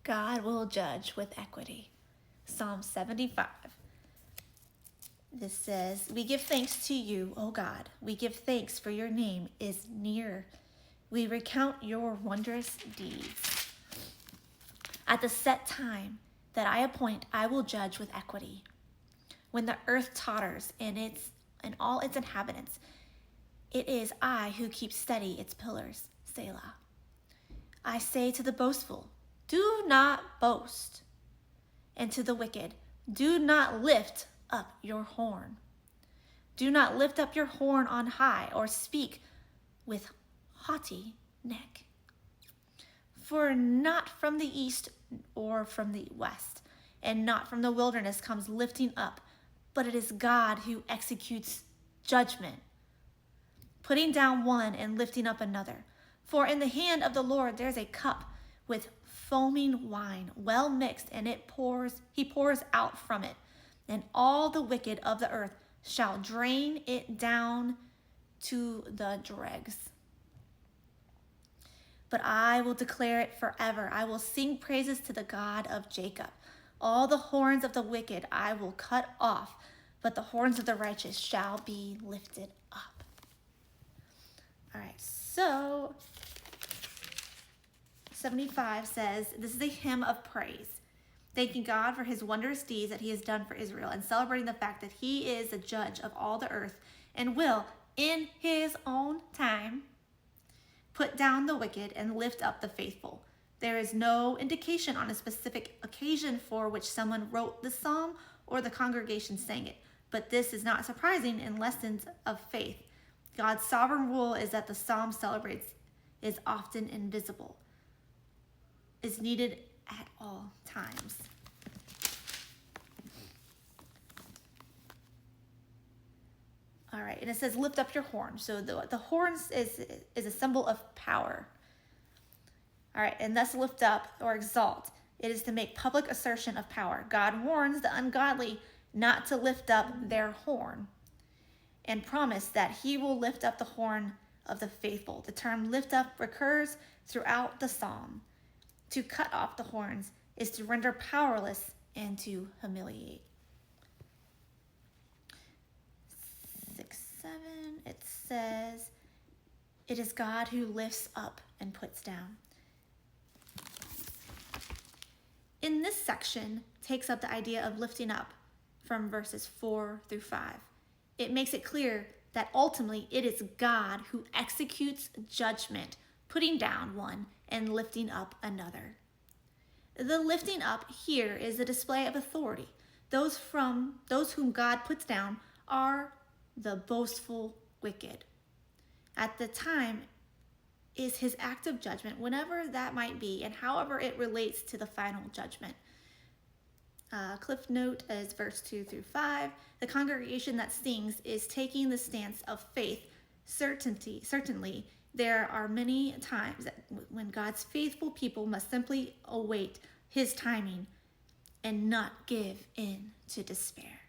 God will judge with equity. Psalm 75. This says, we give thanks to you, O God. We give thanks for your name is near. We recount your wondrous deeds. At the set time that I appoint, I will judge with equity. When the earth totters and all its inhabitants, it is I who keep steady its pillars. Selah. I say to the boastful, do not boast. And to the wicked, do not lift up your horn. Do not lift up your horn on high or speak with haughty neck. For not from the east or from the west, and not from the wilderness comes lifting up, but it is God who executes judgment, putting down one and lifting up another. For in the hand of the Lord there's a cup with foaming wine, well mixed, and he pours out from it, and all the wicked of the earth shall drain it down to the dregs. But I will declare it forever. I will sing praises to the God of Jacob. All the horns of the wicked I will cut off, but the horns of the righteous shall be lifted up. All right, so 75 says, this is a hymn of praise, thanking God for his wondrous deeds that he has done for Israel and celebrating the fact that he is the judge of all the earth and will, in his own time, put down the wicked and lift up the faithful. There is no indication on a specific occasion for which someone wrote the psalm or the congregation sang it, but this is not surprising in lessons of faith. God's sovereign rule is that the psalm celebrates is often invisible, is needed at all times. All right, and it says, lift up your horn. So the horns is a symbol of power. All right, and thus lift up or exalt. It is to make public assertion of power. God warns the ungodly not to lift up their horn and promise that he will lift up the horn of the faithful. The term lift up recurs throughout the psalm. To cut off the horns is to render powerless and to humiliate. 6:7, it says, it is God who lifts up and puts down. In this section takes up the idea of lifting up from verses 4 through 5. It makes it clear that ultimately it is God who executes judgment, putting down one and lifting up another. The lifting up here is a display of authority. Those whom God puts down are the boastful wicked. At the time is his act of judgment, whenever that might be, and however it relates to the final judgment. Cliff note is verse 2 through 5. The congregation that sings is taking the stance of faith. Certainly, there are many times when God's faithful people must simply await his timing and not give in to despair.